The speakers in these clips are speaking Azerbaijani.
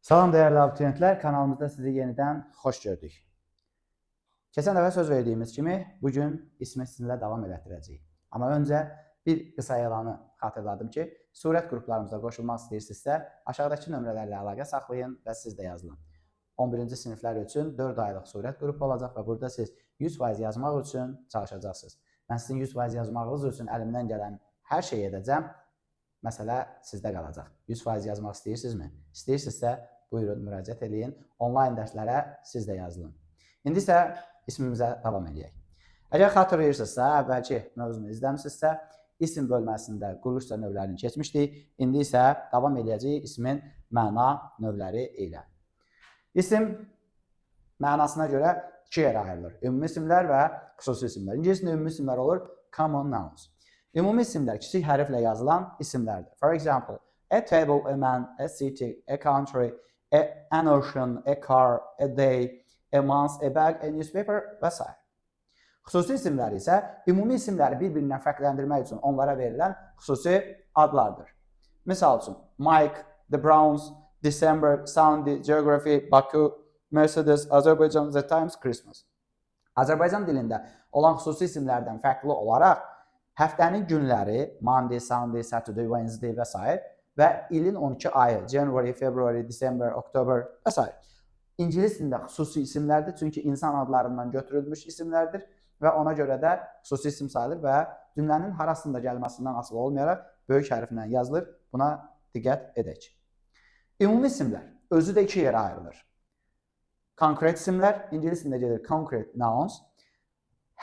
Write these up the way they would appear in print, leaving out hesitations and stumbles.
Salam dəyərli abituriyentlər, kanalımızda sizi yenidən xoş gördük. Keçən dəfə söz verdiyimiz kimi bugün ismi sizinlə davam elətdirəcəyik. Amma öncə bir qısa elanı xatırladım ki, surət qruplarımıza qoşulmaq istəyirsinizsə, aşağıdakı nömrələrlə əlaqə saxlayın və siz də yazılın. 11-ci siniflər üçün 4 aylıq surət qrupu olacaq və burada siz 100% yazmaq üçün çalışacaqsınız. Mən sizin 100% yazmağınız üçün əlimdən gələn hər şeyi edəcəm. Məsələ sizdə qalacaq. 100% yazmaq istəyirsinizmi? İstəyirsinizsə, buyurun, müraciət edin. Onlayn dərslərə siz də yazılın. İndi isə ismimizə davam edək. Əgər xatırlayırsınızsa, əvvəlki mövzunu izləmişsinizsə, isim bölməsində quruluşca növlərini keçmişdik. İndi isə davam edəcəyik ismin məna növləri ilə. İsim mənasına görə iki yerə ayrılır. Ümumi isimlər və xüsusi isimlər. İngiliscə ümumi isimlər olur common nouns. Ümumi isimlər kiçik hərflə yazılan isimlərdir. For example, a table, a man, a city, a country, an ocean, a car, a day, a month, a bag, a newspaper və s. Xüsusi isimlər isə ümumi isimləri bir-birindən fərqləndirmək üçün onlara verilən xüsusi adlardır. Misal üçün, Mike, The Browns, December, Sunday, Geography, Baku, Mercedes, Azərbaycan, The Times, Christmas. Azərbaycan dilində olan xüsusi isimlərdən fərqli olaraq həftənin günləri, Monday, Sunday, Saturday, Wednesday və s. və ilin 12 ayı, January, February, December, October və s. İngilis dilində xüsusi isimlərdir, çünki insan adlarından götürülmüş isimlərdir və ona görə də xüsusi isim sayılır və cümlənin harasında gəlməsindən asılı olmayaraq böyük hərflə yazılır. Buna diqqət edək. Ümumi isimlər özü də iki yerə ayrılır. Konkret isimlər, ingilis dilində gedir concrete nouns,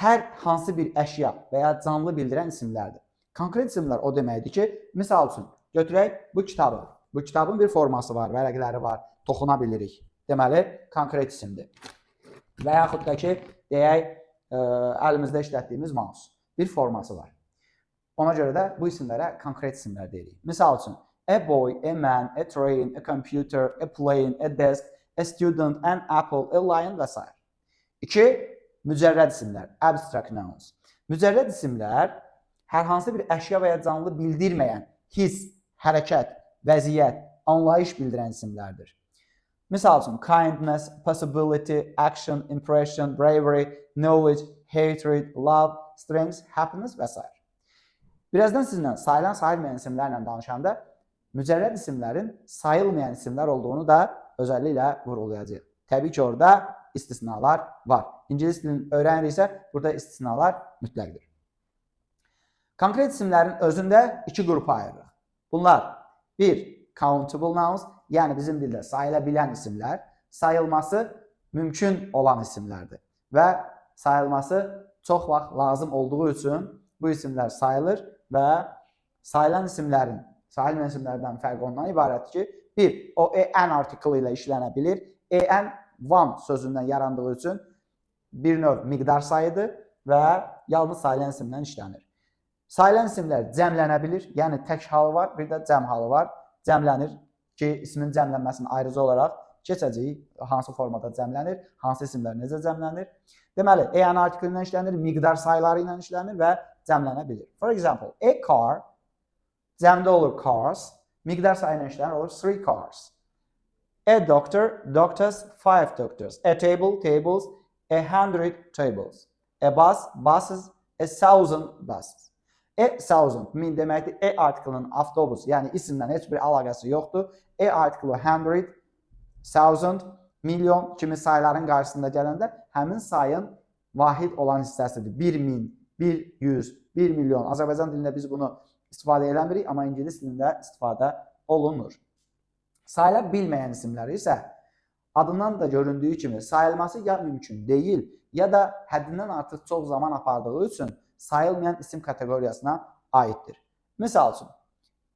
hər hansı bir əşya və ya canlı bildirən isimlərdir. Konkret isimlər o deməkdir ki, misal üçün, götürək bu kitabı. Bu kitabın bir forması var, vərəqləri var, toxuna bilirik. Deməli, konkret isimdir. Və yaxud da ki, deyək, əlimizdə işlətdiyimiz mouse. Bir forması var. Ona görə də bu isimlərə konkret isimlər deyirik. Misal üçün, a boy, a man, a train, a computer, a plane, a desk, a student, an apple, a lion və s. 2. Mücərrəd isimlər, abstract nouns. Mücərrəd isimlər hər hansı bir əşya və ya canlı bildirməyən his, hərəkət, vəziyyət, anlayış bildirən isimlərdir. Misal üçün, kindness, possibility, action, impression, bravery, knowledge, hatred, love, strength, happiness və s. Birazdan sizinlə sayılan, sayılmayan isimlərlə danışanda mücərrəd isimlərin sayılmayan isimlər olduğunu da özəlliklə vurğulayacağıq. Təbii ki, orada istisnalar var. İngilis dilini öyrəniriksə, burada istisnalar mütləqdir. Konkret isimlərin özündə iki qrupa ayırırıq. Bunlar, bir, countable nouns, yəni bizim dildə sayıla bilən isimlər, sayılması mümkün olan isimlərdir. Və sayılması çox vaxt lazım olduğu üçün bu isimlər sayılır və sayılan isimlərin, sayılmayan isimlərdən fərqi ondan ibarətdir ki, bir, o en artiklı ilə işlənə bilir. En one sözündən yarandığı üçün bir növ miqdar sayıdır və yalnız sayılan isimlə işlənir. Sayılan isimlər cəmlənə bilir, yəni tək halı var, bir də cəm halı var. Cəmlənir ki, ismin cəmlənməsinin ayrıcı olaraq keçəcəyik, hansı formada cəmlənir, hansı isimlər necə cəmlənir. Deməli, en artiklı ilə işlənir, miqdar sayıları ilə işlənir və cəmlənə bilir. For example, a car, cəmdə olur cars, miqdar sayı ilə işlənir, olur 3 cars. A doctor, doctors, 5 doctors. A table, tables, 100 tables. A bus, buses, 1000 buses. A thousand, min deməkdir. E artiklının avtobus, yəni isimlə heç bir əlaqəsi yoxdur. E artiklı 100, 1000, milyon kimi sayıların qarşısında gələndə həmin sayın vahid olan hissəsidir. 1000, 100, 1 milyon. Azərbaycan dilində biz bunu istifadə eləmirik, amma ingilis dilində istifadə olunur. Sayıla bilməyən isimləri isə adından da göründüyü kimi sayılması ya mümkün deyil, ya da həddindən artıq çox zaman apardığı üçün sayılmayan isim kateqoriyasına aiddir. Misal üçün,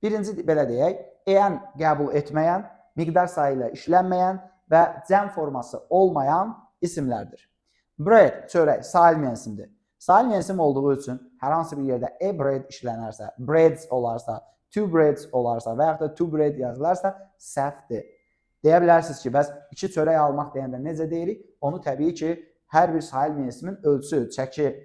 birinci belə deyək, en qəbul etməyən, miqdar sayı ilə işlənməyən və cəm forması olmayan isimlərdir. Bread, çörək, sayılmayan isimdir. Sayılmayan isim olduğu üçün hər hansı bir yerdə a bread işlənərsə, breads olarsa, two breads olarsa və yaxud da two bread yazılarsa səhvdir. Deyə bilərsiniz ki, bəs iki çörək almaq deyəndə necə deyirik? Onu təbii ki, hər bir sayılmayan ismin ölçü, çəki,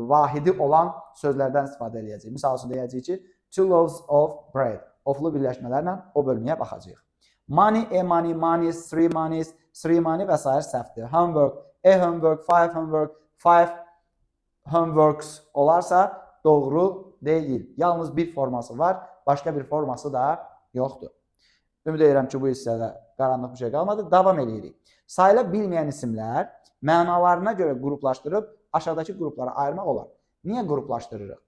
vahidi olan sözlərdən istifadə edəcəyik. Misal üçün deyəcəyik ki, two loaves of bread. Oflu birləşmələrlə o bölməyə baxacağıq. Money, a money, monies, three monies, three money və s. səhvdir. Homework, a homework, five homeworks olarsa doğru deyil. Yalnız bir forması var, başqa bir forması da yoxdur. Ümid edirəm ki, bu hissədə qaranlıq bir şey qalmadı. Davam edirik. Sayıla bilməyən isimlər mənalarına görə qruplaşdırıb aşağıdakı qruplara ayırmaq olar. Niyə qruplaşdırırıq?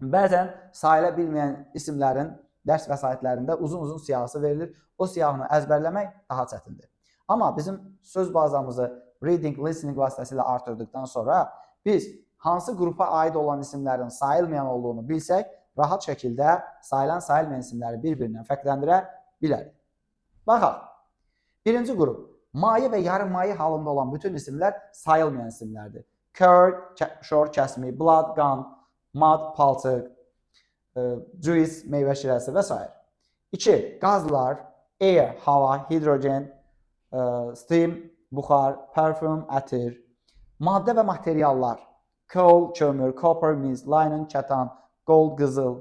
Bəzən sayıla bilməyən isimlərin dərs vəsaitlərində uzun-uzun siyahısı verilir. O siyahını əzbərləmək daha çətindir. Amma bizim söz bazamızı reading, listening vasitəsilə artırdıqdan sonra biz hansı qrupa aid olan isimlərin sayılmayan olduğunu bilsək, rahat şəkildə sayılan, sayılmayan isimləri bir-birindən fərqləndirə bilərik. Baxaq. Birinci qrup. Maye və yarım maye halında olan bütün isimlər sayılmayan isimlərdir. Curd, şor kəsmi, blood, qan, mud, palçıq, juice, meyvə şirəsi və s. 2. Qazlar, air, hava, hidrogen, steam, buxar, parfüm, ətir. Maddə və materiallar, coal, kömür, copper, mis, linen, kətan, gold, qızıl.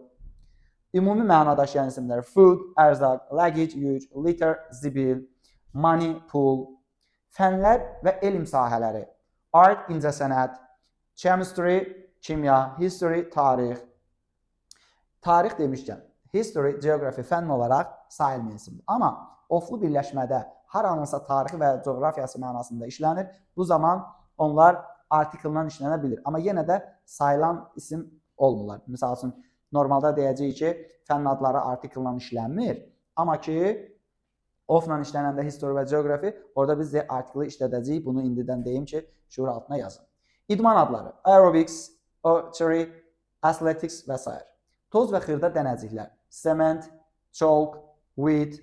Ümumi məna daşıyan isimlər, food, ərzaq, luggage, yük, liter, zibil, money, pul. Fənlər və elm sahələri, art, incəsənət, chemistry, kimya, history, tarix. Tarix demişkən, history, geography fənn olaraq sayılmayan isimdir. Amma oflu birləşmədə haranınsa tarixi və coğrafiyası mənasında işlənir. Bu zaman onlar artikeldən işlənə bilir. Amma yenə də sayılan isim olmurlar. Misal üçün, normalda deyəcəyik ki, fənn adları artikeldən işlənmir. Amma ki, ofla işlənəndə history və geography, orada biz də artikeli işlədəcəyik. Bunu indidən deyim ki, şuur altına yazın. İdman adları, aerobics, archery, athletics və s. Toz və xırda dənəciklər, cement, chalk, wheat,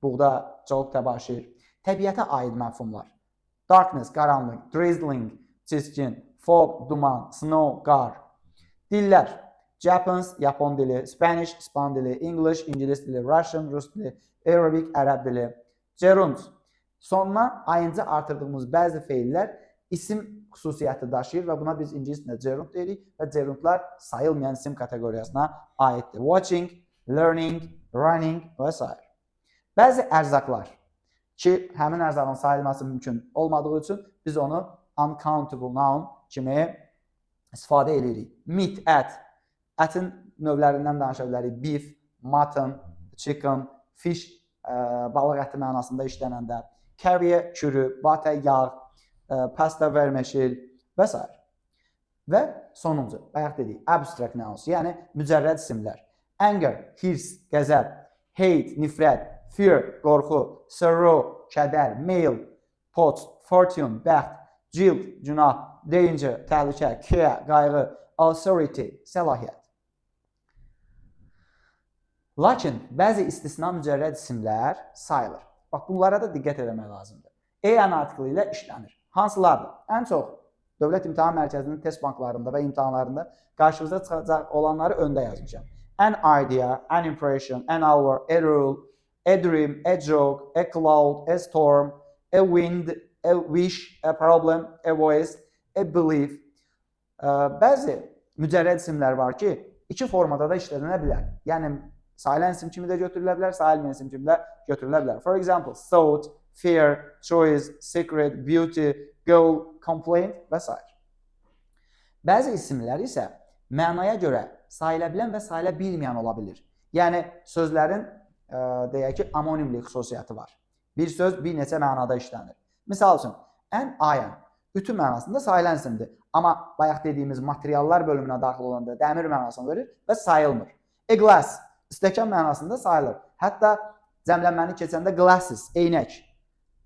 buğda, chalk, təbaşir. Təbiətə aid məfhumlar, darkness, qaranlıq, drizzling, çiskin, fog, duman, snow, qar. Dillər, Japanese, Yapon dili, Spanish, İspan dili, English, İngilis dili, Russian, Rus dili, Arabic, Ərəb dili. Gerund, sonuna ayıncı artırdığımız bəzi feillər isim xüsusiyyəti daşıyır və buna biz ingiliscə gerund deyirik və gerundlar sayılmayan isim kateqoriyasına aiddir. Watching, learning, running və s. Bəzi ərzaqlar ki, həmin ərzaqın sayılması mümkün olmadığı üçün biz onu uncountable noun kimi istifadə edirik. Meat, ət. Ətin növlərindən danışa bilərik. Beef, mutton, chicken, fish, balıq əti mənasında işlənəndə. Curry, kürü, butter, yağ, pasta, vermeşil və s. Və sonuncu, bayaq dedik, abstract nouns, yəni mücərrəd isimlər. Anger, hirs, qəzəb, hate, nifrət, fear, qorxu, sorrow, kədər, mail, post, fortune, bəxt, guilt, günah, danger, təhlükə, care, qayğı, authority, səlahiyyət. Lakin bəzi istisna mücərrəd isimlər sayılır. Bax, bunlara da diqqət etmək lazımdır. EN artikli ilə işlənir. Hansılardır? Ən çox Dövlət İmtahan Mərkəzinin test banklarında və imtahanlarında qarşımıza çıxacaq olanları öndə yazmışam. An idea, an impression, an hour, a rule, a dream, a joke, a cloud, a storm, a wind, a wish, a problem, a voice, a belief. Bəzi mücərrəd isimlər var ki, iki formada da işlənə bilər. Yəni, sayılan isim kimi də götürülə bilər, sayılmayan isim kimi də götürülə bilər. For example, thought, fear, choice, secret, beauty, goal, complaint və s. Bəzi isimlər isə mənaya görə sayıla bilən və sayıla bilməyən ola bilir. Yəni, sözlərin deyək ki, amonimlik xüsusiyyəti var. Bir söz bir neçə mənada işlənir. Misal üçün, an iron, ütü mənasında sayılan isimdir. Amma bayaq dediyimiz materiallar bölümünə daxil olanda dəmir mənasını verir və sayılmır. A glass, stəkan mənasında sayılır. Hətta cəmlənməni keçəndə glasses, eynək.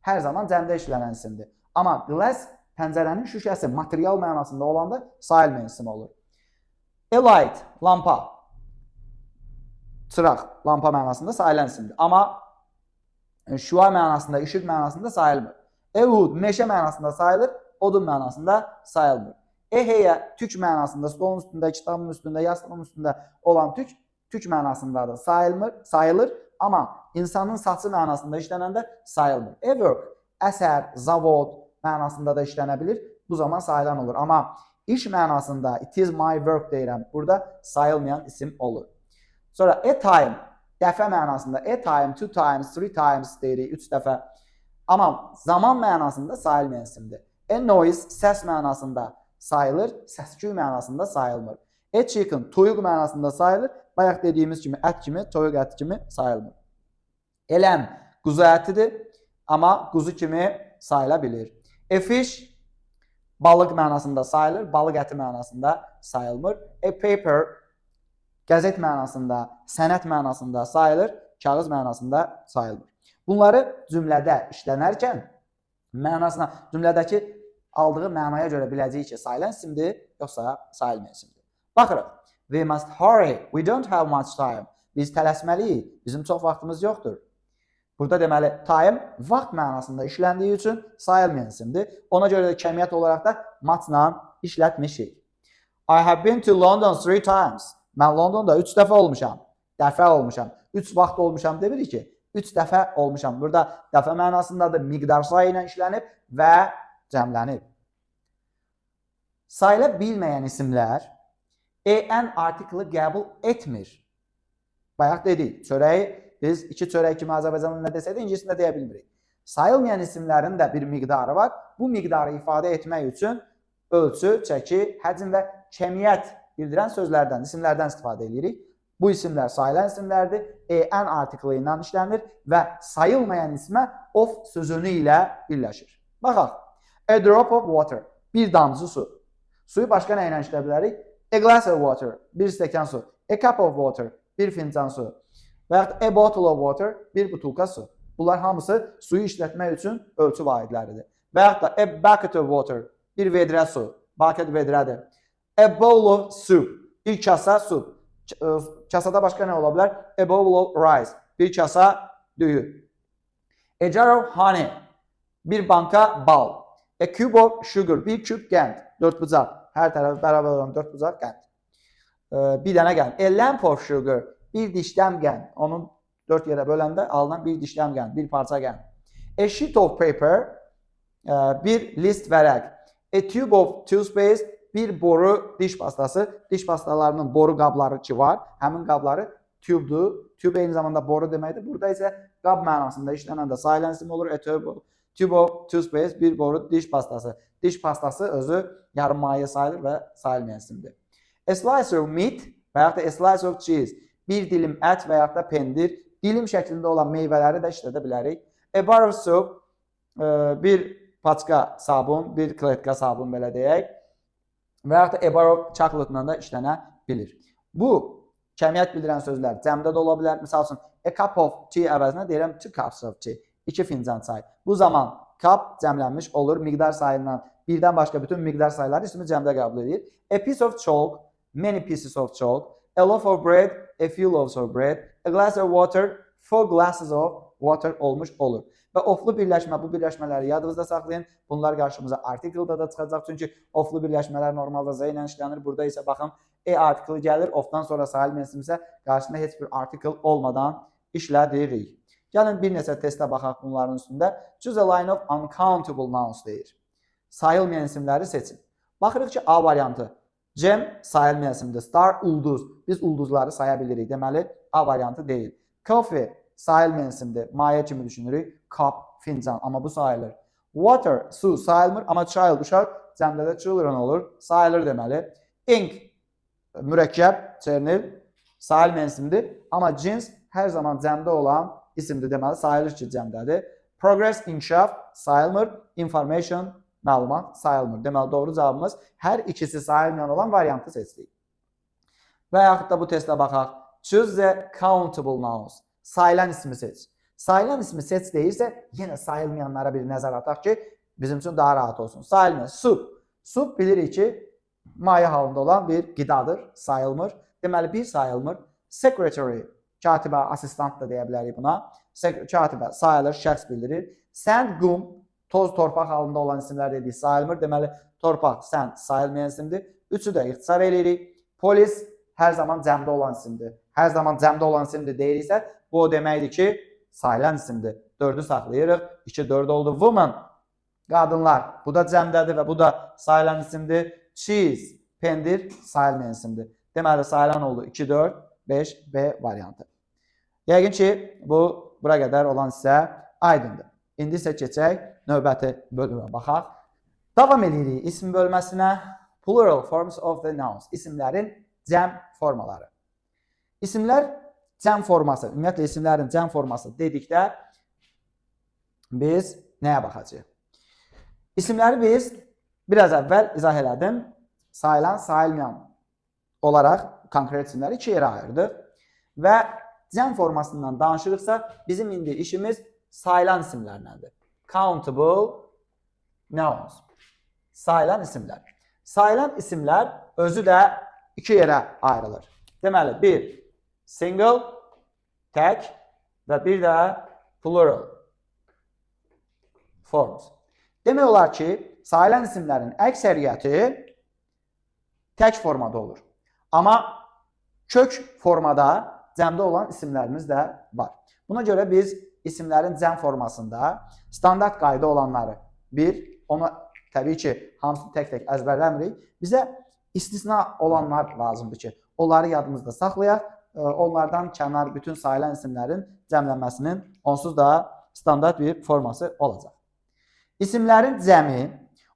Hər zaman cəmdə işlənən isimdir. Amma glass pəncərənin şüşəsi material mənasında olanda sayılmayan isim olur. A light, lampa. Çıraq, lampa mənasında sayılan isimdir. Amma şüa mənasında, işıq mənasında sayılmır. A wood, meşə mənasında sayılır, odun mənasında sayılmır. A heyə, tük mənasında, stolun üstündə, kitabın üstündə, yastığın üstündə olan tük mənasında da sayılır. Amma insanın saçı mənasında işlənəndə sayılmır. A work, əsər, zavod mənasında da işlənə bilir. Bu zaman sayılan olur. Amma iş mənasında it is my work deyirəm. Burada sayılmayan isim olur. Sonra a time, dəfə mənasında a time, two times, three times deyirik, 3 dəfə. Amma zaman mənasında sayılmayan isimdir. A noise səs mənasında sayılır, səs-küy mənasında sayılmır. A chicken toyuq mənasında sayılır, bayaq dediyimiz kimi ət kimi, toyuq əti kimi sayılmır. A lamb quzu ətidir, amma quzu kimi sayıla bilir. A fish balıq mənasında sayılır, balıq əti mənasında sayılmır. A paper qəzet mənasında, sənət mənasında sayılır, kağız mənasında sayılmır. Bunları cümlədə işlənərkən mənasına, cümlədəki aldığı mənaya görə biləcəyik ki, sayılan isimdir, yoxsa sayılmayan isimdir. Baxırıq. We must hurry. We don't have much time. Biz tələsməliyik. Bizim çox vaxtımız yoxdur. Burada deməli time vaxt mənasında işləndiyi üçün sayılmayan isimdir. Ona görə də kəmiyyət olaraq da matla işlətmişik. I have been to London 3 times. Mən Londonda 3 dəfə olmuşam. Dəfə olmuşam. 3 vaxt olmuşam demirik ki, 3 dəfə olmuşam. Burada dəfə mənasındadır, miqdar sayı ilə işlənib və cəmlənib. Sayıla bilməyən isimlər en artiklı qəbul etmir. Bayaq dedik, çörəyi biz 2 çörək kimi Azərbaycanlı nə desəydi, ingilisində deyə bilmirik. Sayılmayan isimlərin də bir miqdarı var. Bu miqdarı ifadə etmək üçün ölçü, çəki, həcm və kəmiyyət bildirən sözlərdən, isimlərdən istifadə edirik. Bu isimlər sayılan isimlərdir. En artiklı ilə işlənir və sayılmayan ismə of sözünü ilə birləşir. Baxaq. A drop of water. Bir damcı su. Suyu başqa nə ilə işlədə bilərik? A glass of water. Bir stəkan su. A cup of water. Bir fincan su. Və yaxud a bottle of water. Bir butulka su. Bunlar hamısı suyu işlətmək üçün ölçü vahidləridir. Və yaxud da a bucket of water. Bir vedrə su. Bucket vedrədir. A bowl of soup. Bir kasa su. Kasada başqa nə ola bilər? A bowl of rice. Bir kasa düyü. A jar of honey. Bir banka bal. A cube of sugar. Bir küp qənd. 4 bucaq. Hər tərəf bərabər olan 4 bucaq qənd. Bir dənə qənd. A lamp of sugar. Bir dişləm qənd. Onun 4 yerə böləndə alınan bir dişləm qənd. Bir parça qənd. A sheet of paper. Bir list vərəq. A tube of toothpaste. Bir boru diş pastası. Diş pastalarının boru qabları ki var. Həmin qabları tube'dur. Tube eyni zamanda boru deməkdir. Burada isə qab mənasında işlənən də sayılan isim olur. A tube of toothpaste. Bir boru diş pastası. Diş pastası özü yarım maye sayılır və sayılmayan isimdir. A slice of meat və yaxud da a slice of cheese. Bir dilim ət və yaxud da pendir. Dilim şəklində olan meyvələri də işlədə bilərik. A bar of soap. Bir paçka sabun, bir kletka sabun belə deyək. Və yaxud da a bar of chocolate-la da işlənə bilir. Bu kəmiyyət bildirən sözlər cəmdə də ola bilər. Misal üçün, a cup of tea əvəzinə deyirəm 2 cups of tea. 2 fincan çay. Bu zaman cup cəmlənmiş olur. Miqdar sayından birdən başqa bütün miqdar sayıları ismi cəmdə qəbul edir. A piece of chalk, many pieces of chalk. A loaf of bread, a few loaves of bread. A glass of water, 4 glasses of water olmuş olur. Və oflu birləşmə, bu birləşmələri yadınızda saxlayın. Bunlar qarşımıza artikelda da çıxacaq. Çünki oflu birləşmələr normalda z ilə işlənir. Burada isə baxın, artikeli gəlir. Ofdan sonra sayılmayan isim isə qarşısında heç bir artikel olmadan işlədirik. Gəlin bir neçə testə baxaq bunların üstündə. Choose a line of uncountable nouns deyir. Sayılmayan isimləri seçin. Baxırıq ki, A variantı. Cem sayılmayan isimdir. Star ulduz. Biz ulduzları saya bilirik. Deməli, A variantı deyil. Coffee sayılmayan isimdir. Maye kimi düşünürük. Cup, fincan. Amma bu sayılır. Water, su sayılmır. Amma child, uşaq cəmdə də children olur. Sayılır deməli. Ink, mürəkkəb, çernil sayılmayan isimdir. Amma cins hər zaman cəmdə olan isimdir deməli. Sayılır ki, cəmdədir. Progress, inkişaf sayılmır. Information, məlumat sayılmır. Deməli, doğru cavabımız hər ikisi sayılmayan olan variantı seçdik. Və yaxud da bu testə baxaq. Choose the countable nouns. Sayılan ismi seç. Sayılan ismi seç deyirsə, yenə sayılmayanlara bir nəzər ataq ki, bizim üçün daha rahat olsun. Sayılmayan, soup. Soup bilirik ki, maye halında olan bir qidadır, sayılmır. Deməli, bir sayılmır. Secretary, katibə, asistant da deyə bilərik buna. Katibə sayılır, şəxs bildirir. Sand, qum, toz, torpaq halında olan isimlər dedik, sayılmır. Deməli, torpaq, sand sayılmayan isimdir. Üçü də ixtisar edirik. Polis hər zaman cəmdə olan isimdir. Hər zaman cəmdə olan isimdir deyiriksə, bu o deməkdir ki, sayılan isimdir. 4'ü saxlayırıq. 2, 4 oldu. Woman, qadınlar. Bu da cəmdədir və bu da sayılan isimdir. Cheese, pendir sayılmayan isimdir. Deməli, sayılan oldu. 2, 4, 5, B variantı. Yəqin ki, bura qədər olan sizə aydındır. İndi isə keçək növbəti bölümə baxaq. Davam edirik isim bölməsinə. Plural forms of the nouns. İsimlərin cəm formaları. İsimlər cəm forması, ümumiyyətlə isimlərin cəm forması dedikdə biz nəyə baxacağıq? İsimləri biz biraz əvvəl izah elədim. Sayılan, sayılmayan olaraq konkret isimləri iki yerə ayırdıq. Və cəm formasından danışırıqsa, bizim indi işimiz sayılan isimlərləndir. Countable nouns. Sayılan isimlər. Sayılan isimlər özü də iki yerə ayrılır. Deməli, bir single, tək və bir də plural forms. Demək olar ki, sayılan isimlərin əksəriyyəti tək formada olur. Amma kök formada cəmdə olan isimlərimiz də var. Buna görə biz isimlərin cəm formasında standart qayda olanları ona təbii ki, hamısını tək-tək əzbərləmirik. Bizə istisna olanlar lazımdır ki, onları yadımızda saxlayaq. Onlardan kənar bütün sayılan isimlərin cəmlənməsinin onsuz da standart bir forması olacaq. İsimlərin cəmi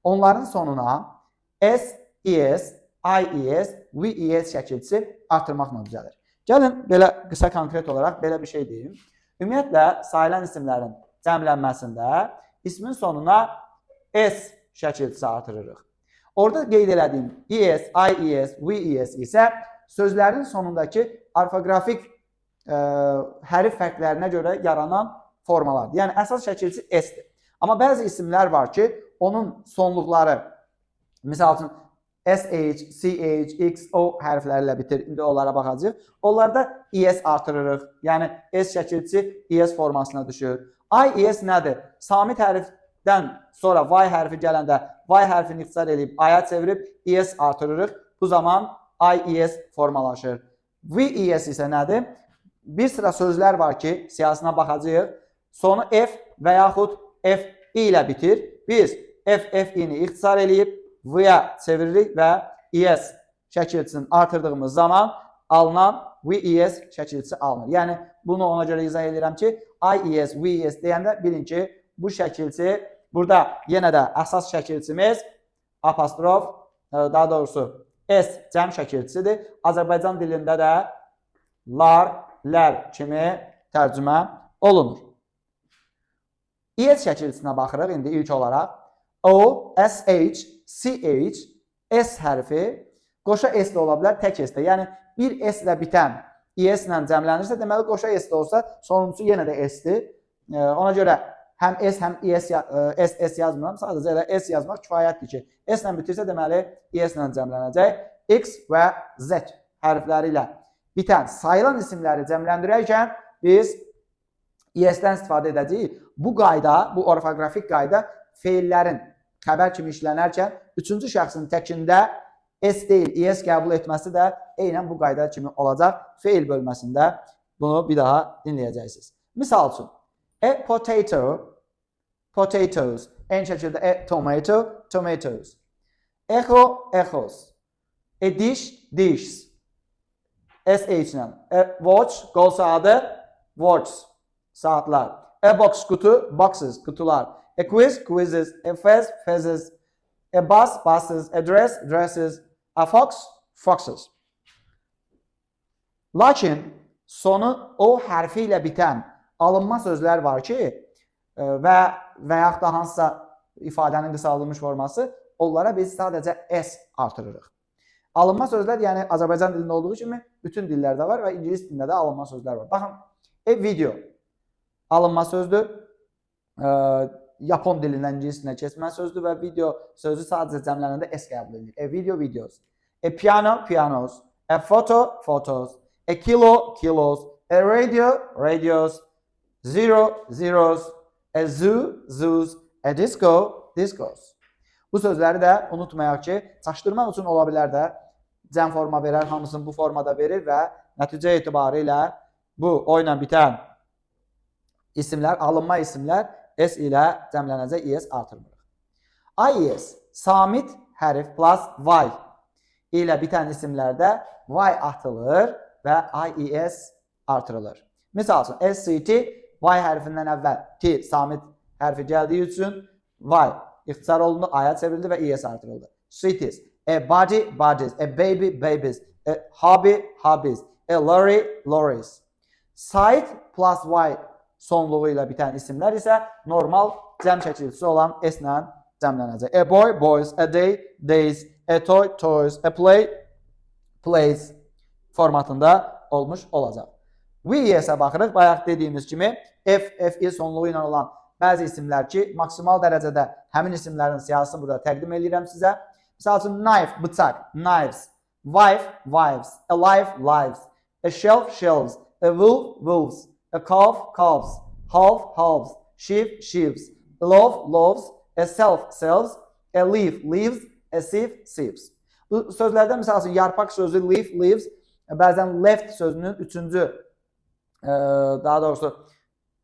onların sonuna s, es, ies, ves şəkilçisi artırmaqla düzəlir. Gəlin, belə qısa konkret olaraq belə bir şey deyim. Ümumiyyətlə, sayılan isimlərin cəmlənməsində ismin sonuna s şəkilçisi artırırıq. Orada qeyd elədiyim es, ies, ves isə sözlərin sonundakı orfoqrafik hərf fərqlərinə görə yaranan formalardır. Yəni, əsas şəkilçisi s-dir. Amma bəzi isimlər var ki, onun sonluqları, misal üçün, sh, ch, x, o hərfləri ilə bitir. İndi onlara baxacaq. Onlarda es artırırıq. Yəni, s şəkilçisi es formasına düşür. ies nədir? Samit hərfdən sonra y hərfi gələndə y hərfini ixtisar edib aya çevirib es artırırıq. Bu zaman ies formalaşır. Ves isə nədir? Bir sıra sözlər var ki, siyasına baxacaq. Sonu f və yaxud f ilə bitir. Biz f-i-ni ixtisar edib v-yə çeviririk və es şəkilçisini artırdığımız zaman alınan ves şəkilçisi alınır. Yəni, bunu ona görə izah edirəm ki, ies, ves deyəndə bilin ki, bu şəkilçi, burada yenə də əsas şəkilçimiz apostrof, daha doğrusu s cəm şəkilçisidir. Azərbaycan dilində də lar, lər kimi tərcümə olunur. Es şəkilçisinə baxırıq indi ilk olaraq. O, sh, ch, s hərfi qoşa s də ola bilər, tək s də. Yəni, bir s ilə bitən es ilə cəmlənirsə, deməli, qoşa s də olsa, sonuncusu yenə də s-dir. Ona görə həm s, həm s yazmıram. Sadəcə elə s yazmaq kifayətdir ki, s ilə bitirsə, deməli, es ilə cəmlənəcək. X və z hərfləri ilə bitən sayılan isimləri cəmləndirərkən biz es-dən istifadə edəcəyik. Bu qayda, bu orfoqrafik qayda feillərin xəbər kimi işlənərkən üçüncü şəxsin təkində s deyil, es qəbul etməsi də eynən bu qayda kimi olacaq. Feil bölməsində bunu bir daha dinləyəcəksiniz. Misal üçün, a potato, potatoes. Eyni şəkildə a tomato, tomatoes. Echo, echoes. A dish, dishes. sh ilə. A watch, qol saatı, watches. Saatlar. A box, kutu, boxes, kutular. A quiz, quizzes. A fez, fezzes. A bus, buses. A dress, dresses. A fox, foxes. Lakin sonu o hərfi ilə bitən alınma sözlər var ki, və yaxud da hansısa ifadənin qısaldılmış forması, onlara biz sadəcə s artırırıq. Alınma sözlər, yəni Azərbaycan dilində olduğu kimi bütün dillərdə var və ingilis dilində də alınma sözlər var. Baxın, video alınma sözdür. Yapon dilindən ingilis dilinə keçmə sözdür və video sözü sadəcə cəmlənəndə s qəbul edilir. A video, videos. A piano, pianos. A photo, photos. A kilo, kilos. A radio, radios. Zero, zeros. A zoo, zoos. A disco, discos. Bu sözləri də unutmayaq ki, çaşdırmaq üçün ola bilər də cəm forma verər, hamısını bu formada verir və nəticə etibarı ilə bu o ilə bitən isimlər, alınma isimlər s ilə cəmlənəcək, es artırmırıq. ies, samit hərf plus y ilə bitən isimlərdə y atılır və ies artırılır. Misal üçün, SCT, Y hərfindən əvvəl T samit hərfi gəldiyi üçün Y ixtisar olundu, aya çevrildi və İ'yə artırıldı. Cities, a body, bodies, a baby, babies, a hobby, hobbies, a lorry, lorries. Site plus Y sonluğu ilə bitən isimlər isə normal cəm çəkilisi olan S ilə cəmlənəcək. A boy, boys, a day, days, a toy, toys, a play, plays formatında olmuş olacaq. We isə baxırıq, bayaq dediyimiz kimi F sonluğu ilə olan bəzi isimlər ki, maksimal dərəcədə həmin isimlərin siyahısını burada təqdim edirəm sizə. Misal üçün, knife, bıçaq, knives, wife, wives, a life, lives, a shelf, shelves, a wolf, wolves, a calf, calves, half, halves, sheep, sheeps, a loaf, loaves, a self, selves, a leaf, leaves, a sieve, sieves. Bu sözlərdə misal üçün, yarpaq sözü leaf, leaves, bəzən left sözünün üçüncü, daha doğrusu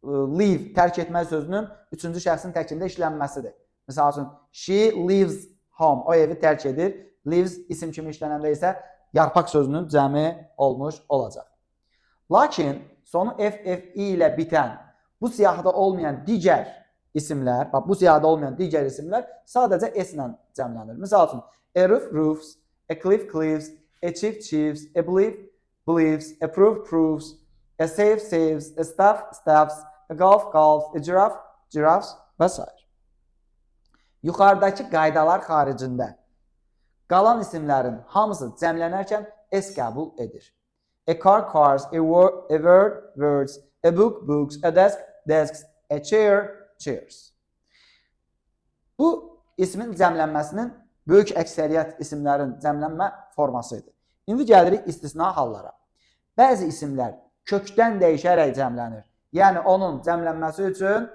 leave, tərk etmək sözünün üçüncü şəxsin təkində işlənməsidir. Misal üçün, she leaves home, o evi tərk edir. Leaves isim kimi işlənəndə isə yarpaq sözünün cəmi olmuş olacaq. Lakin sonu FFI ilə bitən bu siyahıda olmayan digər isimlər, bu siyahıda olmayan digər isimlər sadəcə S ilə cəmlənir. Misal üçün, a roof, roofs, a cliff, cliffs, a chief, chiefs, a belief, beliefs, a proof, proofs, a save, saves, a staff, staffs, a golf, golfs, a giraffe, giraffes və s. Yuxarıdakı qaydalar xaricində qalan isimlərin hamısı cəmlənərkən S qəbul edir. A car, cars, a word, words, a book, books, a desk, desks, a chair, chairs. Bu ismin cəmlənməsinin böyük əksəriyyət isimlərin cəmlənmə formasıdır. İndi gəlirik istisna hallara. Bəzi isimlər kökdən dəyişərək cəmlənir. Yəni, onun cəmlənməsi üçün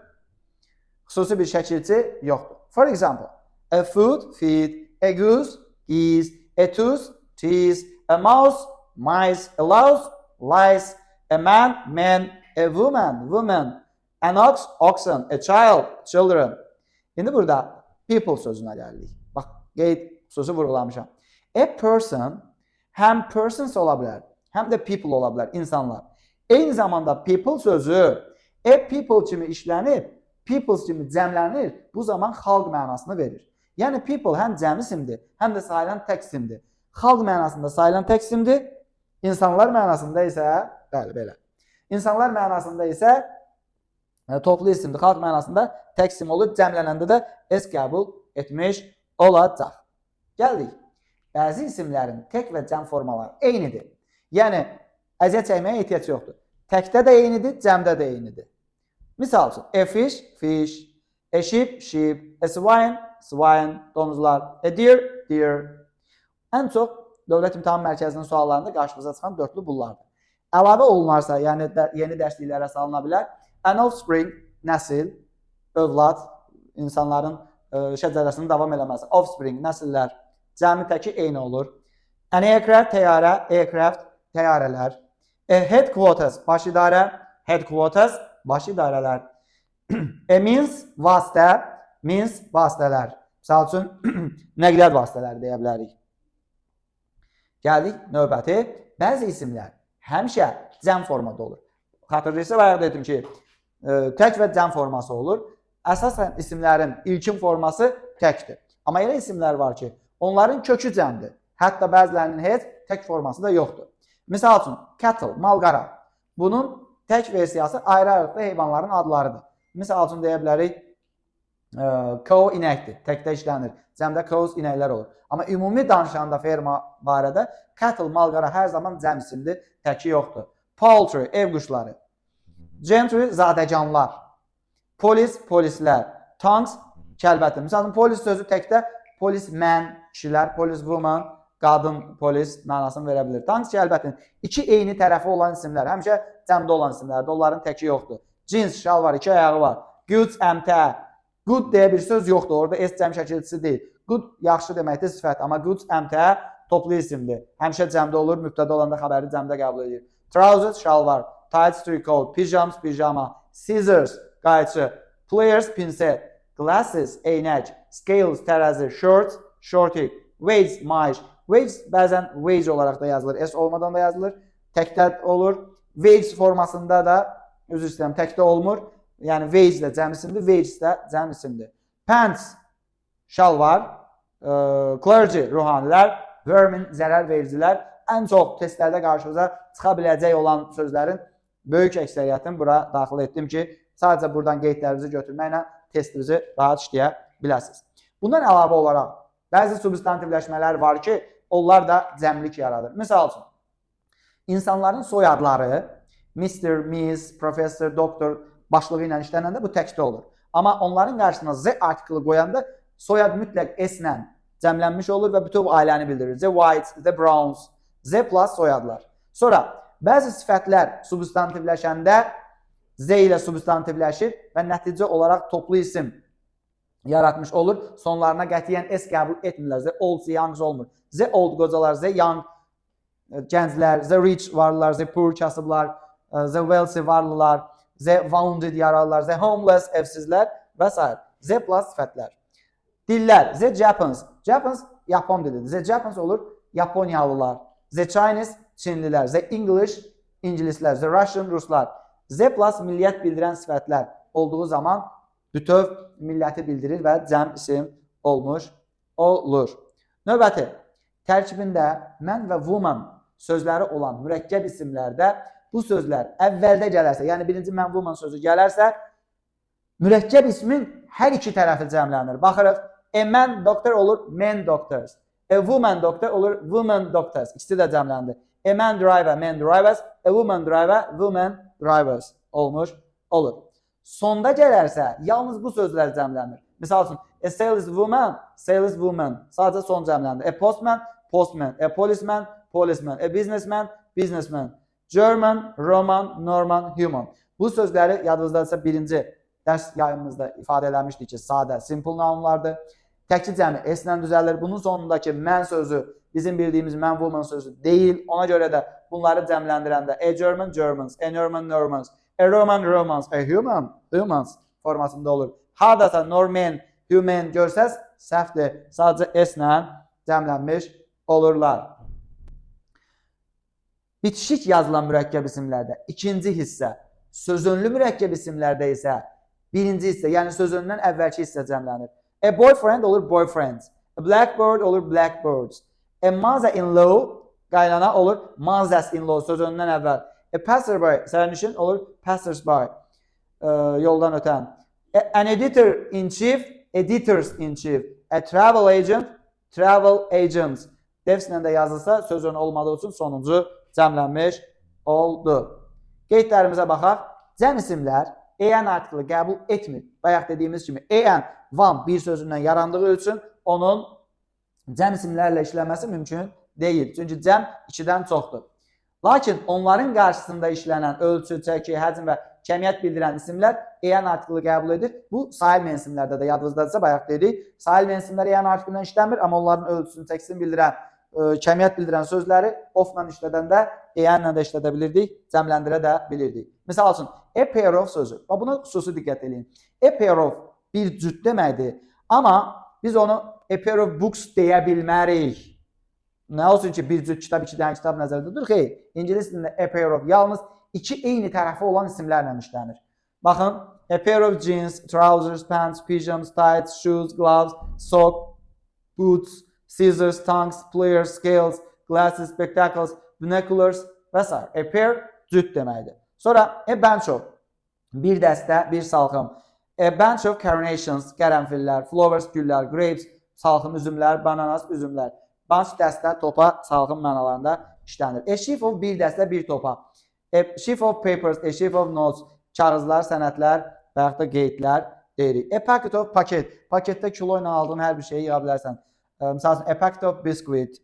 xüsusi bir şəkilçi yoxdur. For example, a food, feed, a goose, geese, a tooth, teeth, a mouse, mice, a louse, lice, a man, man, a woman, woman, an ox, oxen, a child, children. İndi burada people sözünə gəlirik. Bax, qeyd xüsusi vurğulamışam. A person həm persons ola bilər, həm də people ola bilər, insanlar. Eyni zamanda people sözü a people kimi işlənib, peoples kimi cəmlənir, bu zaman xalq mənasını verir. Yəni people həm cəm isimdir, həm də sayılan tək isimdir. Xalq mənasında sayılan tək isimdir, insanlar mənasında isə, bəli, belə. İnsanlar mənasında isə toplu isimdir, xalq mənasında tək isim olur, cəmlənəndə də S qəbul etmiş olacaq. Gəldik. Bəzi isimlərin tək və cəm formaları eynidir. Yəni, əziyyət çəkməyə ehtiyac yoxdur. Təkdə də eynidir, cəmdə də eynidir. Misal üçün, a fish, fish, a sheep, sheep, a swine, swine, donuzlar, a deer, deer. Ən çox Dövlət İmtahan Mərkəzinin suallarında qarşımıza çıxan dörtlü bunlardır. Əlavə olunarsa, yəni yeni dərsliklərə salına bilər. An offspring, nəsil, övlad, insanların şəcərəsinin davam eləməsi. Offspring, nəsillər, cəmi təki eyni olur. An aircraft, təyyarə, aircraft, təyyarələr. A headquarters, baş idarə, headquarters, baş idarələr. A means, vasitə, means, vasitələr. Misal üçün, nəqliyyat vasitələri deyə bilərik. Gəldik növbəti. Bəzi isimlər həmişə cəm formada olur. Xatırlayırsa, bayaq dedim ki, tək və cəm forması olur. Əsasən isimlərin ilkin forması təkdir. Amma elə isimlər var ki, onların kökü cəmdir. Hətta bəzilərinin heç tək forması da yoxdur. Misal üçün, cattle, malqara. Bunun tək versiyası ayrı-ayrılıqlı heyvanların adlarıdır. Misal üçün, deyə bilərik, cow inəkdir, təkdə işlənir. Cəmdə cows inəklər olur. Amma ümumi danışanda ferma barədə cattle, malqara hər zaman cəm isimdir, təki yoxdur. Poultry, ev quşları. Gentry, zadəcanlar. Polis, polislər. Tanks, kəlbətin. Misal üçün, polis sözü təkdə polisman, kişilər, poliswoman, qadın, polis mənasını verə bilir. Tanks, kəlbətin. İki eyni tərəfi olan isimlər, həmişə cəmdə olan isimlərdir, onların təki yoxdur. Cins, şal var, iki ayağı var. Goods, əmtə. Good deyə bir söz yoxdur, orada S cəm şəkilçisi deyil. Good yaxşı deməkdir, sifət, amma goods, əmtə toplu isimdir. Həmişə cəmdə olur, mübtədə olanda xəbəri cəmdə qəbul edir. Trousers, şalvar. Tights, tricot. Pyjams, pijama. Scissors, qayçı. Pliers, pinset. Glasses, eynək. Scales, tərəzi. Shorts, shorty. Weights, maaş. Weights bəzən wage olaraq da yazılır. S olmadan da yazılır. Təkdə olur. Wage formasında da üzr istəyirəm, təkdə olmur. Yəni wage də cəm isimdir, wage də cəm isimdir. Pants şalvar, clergy ruhanilər, vermin zərər vericilər. Ən çox testlərdə qarşınıza çıxa biləcək olan sözlərin böyük əksəriyyətini bura daxil etdim ki, sadəcə buradan qeydlərinizi götürməklə testinizi rahat işləyə biləsiniz. Bundan əlavə olaraq bəzi substantivləşmələr var ki, onlar da cəmlik yaradır. Misal üçün, insanların soyadları Mr., Miss, Professor, Doktor başlığı ilə işlənəndə bu təkdə olur. Amma onların qarşısına Z artiklı qoyanda soyad mütləq S-lə cəmlənmiş olur və bütün ailəni bildirir. The Whites, The Browns, Z plus soyadlar. Sonra bəzi sifətlər substantivləşəndə Z ilə substantivləşir və nəticə olaraq toplu isim yaratmış olur. Sonlarına qətiyyən S qəbul etmirlər. The Olds, Youngs olmur. The Old qocalar, The Young gənclər, The Rich varlılar, The Poor kasıblar, The Wealthy varlılar, The Wounded yaralılar, The Homeless evsizlər və s. Z plus sifətlər. Dillər, The Japans. Japans Yapon dilidir. The Japans olur Yaponiyalılar. The Chinese Çinlilər. The English İngilislər. The Russian Ruslar. Z plus milliyyət bildirən sifətlər olduğu zaman bütöv milləti bildirir və cəm isim olmuş olur. Növbəti, tərkibində mən və woman sözləri olan mürəkkəb isimlərdə bu sözlər əvvəldə gələrsə, yəni birinci mən woman sözü gələrsə, mürəkkəb ismin hər iki tərəfi cəmlənir. Baxırıq, a man doctor olur men doctors. A woman doctor olur women doctors. İkisi də cəmləndi. A man driver, men drivers. A woman driver, women drivers olmuş olur. Sonda gələrsə, yalnız bu sözlər cəmlənir. Misal üçün, a saleswoman, saleswoman. Sadəcə son cəmləndi. A postman, postman. A policeman, policeman. A businessman, businessman. German, Roman, Norman, human. Bu sözləri yadınızdadırsa birinci dərs yayımımızda ifadə eləmişdik ki, sadə, simple nounlardır. Təkcə cəmi S-lə düzəlir. Bunun sonundakı mən sözü bizim bildiyimiz mən woman sözü deyil. Ona görə də bunları cəmləndirəndə a German, Germans, a Norman, Normans, a Roman, Romans, a human, humans formasında olur. Hardasa Norman, human görsəz səhvdir. Sadəcə S-lə cəmlənmiş olurlar. Bitişik yazılan mürəkkəb isimlərdə ikinci hissə, sözünlü mürəkkəb isimlərdə isə birinci hissə, yəni sözündən əvvəlki hissə cəmlənir. A boyfriend olur boyfriends. A blackbird olur blackbirds. A mother-in-law qaynana olur mothers-in-law sözündən əvvəl. A passerby sərnişin olur passersby yoldan ötən. An editor-in-chief, editors-in-chief. A travel agent, travel agents. Defslə də yazılsa sözün olmadığı üçün sonuncu cəmlənmiş oldu. Qeydlərimizə baxaq. Cəm isimlər EN artiklı qəbul etmir. Bayaq dediyimiz kimi EN, van bir sözündən yarandığı üçün onun cəm isimlərlə işləməsi mümkün deyil. Çünki cəm 2-dən çoxdur. Lakin onların qarşısında işlənən ölçü, çəki, həcm və kəmiyyət bildirən isimlər EN artiklı qəbul edir. Bu sahil mensimlərdə də yadınızdadırsa bayaq dedik. Sahil mensimlər EN artiklindən işləmir, amma onların ölçüsünü, çəkisini bildirən kəmiyyət bildirən sözləri of-la işlədəndə EN-lə də işlədə bilirdik, cəmləndirə də bilirdik. Misal üçün, a pair of sözü. Buna xüsusi diqqət edin. A pair of bir cüt deməkdir, amma biz onu a pair of books deyə bilmərik. Nə olsun ki, bir cüt kitab, iki dənə kitab nəzərdə tutur? Xeyr, İngilis dilində a pair of yalnız iki eyni tərəfi olan isimlərlə işlənir. Baxın, a pair of jeans, trousers, pants, pyjamas, tights, shoes, gloves, sock, boots, scissors, tongs, pliers, scales, glasses, spectacles, binoculars və s. A pair cüt deməkdir. Sonra a bunch of bir dəstə, bir salxım. A bunch of carnations, qərənfillər, flowers, güllər, grapes, salxım, üzümlər, bananas, üzümlər. Bunch dəstə, topa, salxım mənalarında işlənir. A sheaf of bir dəstə, bir topa. A sheaf of papers, a sheaf of notes, kağızlar, sənədlər və yaxud da qeydlər deyirik. A packet of paket. Paketdə kilo ilə aldığın hər bir şeyi yığa bilərsən. Misal üçün, a packet of biscuit.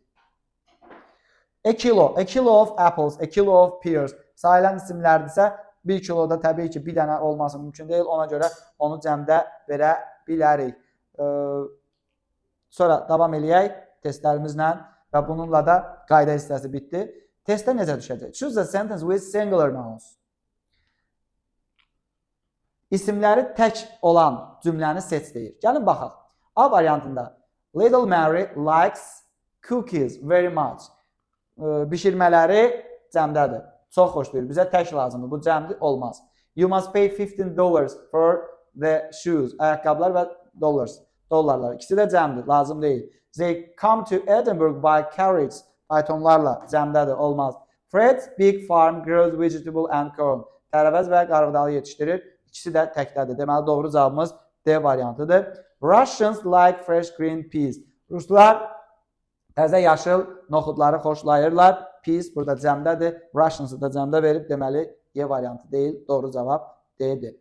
A kilo of apples, a kilo of pears. Sayılan isimlərdirsə, bir kiloda təbii ki, bir dənə olması mümkün deyil. Ona görə onu cəmdə verə bilərik. Sonra davam eləyək testlərimizlə və bununla da qayda hissəsi bitdi. Testdə necə düşəcək? Choose a sentence with singular nouns. İsimləri tək olan cümləni seç deyir. Gəlin baxaq. A variantında Little Mary likes cookies very much. Bişirmələri cəmdədir. çox xoşlayır. Bizə tək lazımdır. Bu cəmdir, olmaz. You must pay $15 for the shoes. Ayaqqabılar və dollarlar. İkisi də cəmdir, lazım deyil. They come to Edinburgh by carriage. Faytonlarla cəmdədir, olmaz. Fred's big farm grows vegetable and corn. Tərəvəz və qarğıdalı yetişdirir. İkisi də təkdədir. Deməli, doğru cavabımız D variantıdır. Russians like fresh green peas. Ruslar təzə yaşıl noxudları xoşlayırlar. Peas burada cəmdədir. Russians da cəmdə verib. Deməli, E variantı deyil. Doğru cavab D-dir.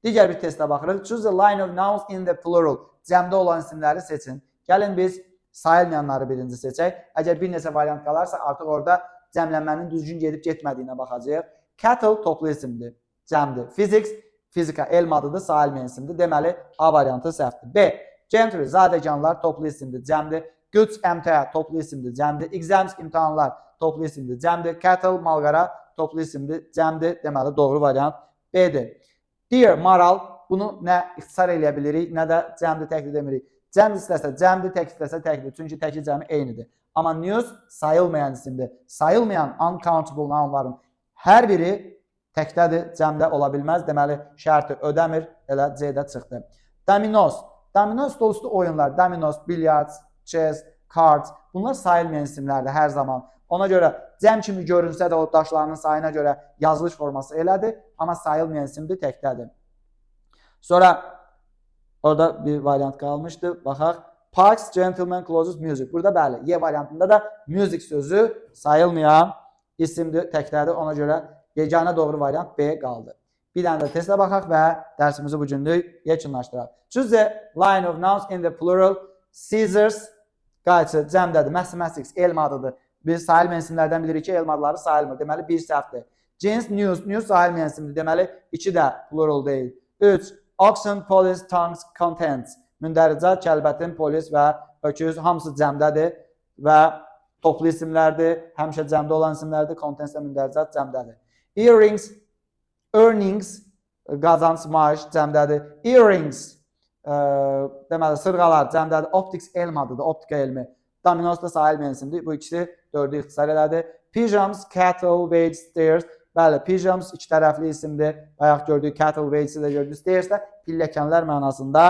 Digər bir testə baxırıq. Choose the line of nouns in the plural. Cəmdə olan isimləri seçin. Gəlin biz sayılmayanları birinci seçək. Əgər bir neçə variant qalarsa, artıq orada cəmlənmənin düzgün gedib getmədiyinə baxacağıq. Cattle toplu isimdir, cəmdir. Physics, fizika elm adıdır, sayılmayan isimdir. Deməli, A variantı səhvdir. B. Gentry, zadəganlar toplu isimdir, cəmdir. Goods, əmtəyə toplu isimdir, cəmdir. Exams, imtahanlar toplu isimdir, cəmdir. Cattle, malqara toplu isimdir, cəmdir. Deməli, doğru variant B-dir. Dear, maral, bunu nə ixtisar eləyə bilirik, nə də cəmdir, təkdir demirik. Cəm istəsə cəmdir, tək istəsə təkdir. Çünki təki cəmi eynidir. Amma news sayılmayan isimdir. Sayılmayan uncountable nounların hər biri təkdədir, cəmdə ola bilməz. Deməli, şərti ödəmir, elə C-də çıxdı. Dominos. Dominos stolüstü oyunlar. Dominos, billiards, chess, cards. Bunlar sayılmayan isimlərdir hər zaman. Ona görə cəm kimi görünsə də o daşlarının sayına görə yazılış forması elədir. Amma sayılmayan isimdir, təkdədir. Sonra orada bir variant qalmışdı. Baxaq. Parks, gentlemen, closes, music. Burada bəli, Y variantında da music sözü sayılmayan isimdir, təkdədir. Ona görə yeganə doğru variant B qaldı. Bir dənə də testə baxaq və dərsimizi bu günlük yekunlaşdıraq. Choose the line of nouns in the plural. Scissors, qayçı, cəmdədir. Mathematics, elm adıdır. Biz sayılmayan isimlərdən bilirik ki, elm adları sayılmır. Deməli, bir səhvdir. Jeans, news sayılmayan isimdir. Deməli, 2 də plural deyil. 3. Oxen, police, tongues, contents. Mündəricat, kəlbətin, polis və öküz hamısı cəmdədir və toplu isimlərdir. Həmişə cəmdə olan isimlərdir. Contents və mündəricat cəmdədir. Earrings, earnings, qazanc, maaş cəmdədir. Earrings, deməli, sırğalar cəmdədir. Optics elm adıdır, optika elmi. Dominos da sayılmayan isimdir. Bu ikisi 4-ü ixtisar elədi. Pigeons, cattle, wage, stairs. Bəli, pigeons iki tərəfli isimdir. Bayaq gördük, cattle, wage'i də gördük. Stairs də pilləkənlər mənasında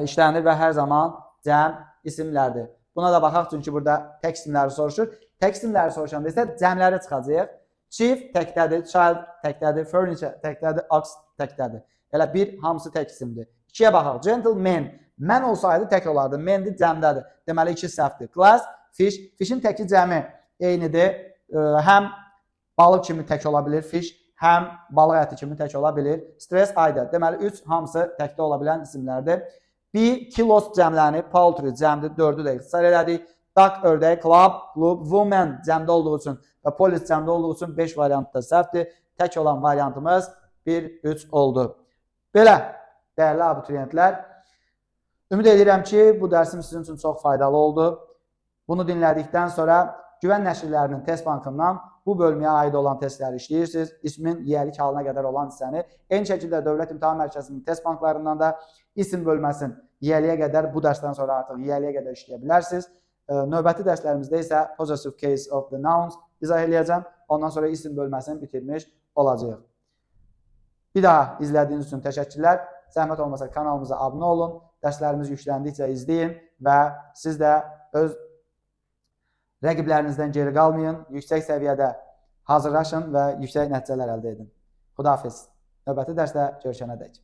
işlənir və hər zaman cəm isimlərdir. Buna da baxaq, çünki burada tək isimləri soruşur. Tək isimləri soruşanda isə cəmləri çıxacaq. Chief təkdədir, child təkdədir, furniture təkdədir, ox təkdədir. Elə bir, hamısı tək isimdir. 2-yə baxaq. Gentleman, mən olsaydı tək olardı. Mendir, cəmdədir. Deməli, 2 səhvdir. Glass, fish, fish'in təki cəmi eynidir. Həm balıq kimi tək ola bilir, fish, həm balıq əti kimi tək ola bilir. Stress, ayda. Deməli, 3 hamısı təkdə ola bilən isimlərdir. Bir, kilos cəmlənib, poultry cəmdir, 4-ü də ixtisar elədik. Duck, ördək, club, klub, woman cəmdə olduğu üçün və polis cəmdə olduğu üçün 5 variantda səhvdir. Tək olan variantımız 1-3 oldu. Belə, dəyərli abituriyentlər, ümid edirəm ki, bu dərsim sizin üçün çox faydalı oldu. Bunu dinlədikdən sonra Güvən Nəşrlərinin test bankından bu bölməyə aid olan testləri işləyirsiniz. İsmin yelik halına qədər olan hissəni. Eyni şəkildə Dövlət İmtahan Mərkəzinin test banklarından da isim bölməsin yeliyə qədər, bu dərsdən sonra artıq yeliyə qədər işləyə bilərsiniz. Növbəti dərslərimizdə isə possessive case of the nouns izah eləyəcəm. Ondan sonra isim bölməsini bitirmiş olacaq. Bir daha izlədiyiniz üçün təşəkkürlər. Zəhmət olmasa kanalımıza abunə olun. Dərslərimiz yüksləndikcə izləyin və siz də öz rəqiblərinizdən geri qalmayın. Yüksək səviyyədə hazırlaşın və yüksək nəticələr əldə edin. Xudahafiz. Növbəti dərsdə görüşənədək.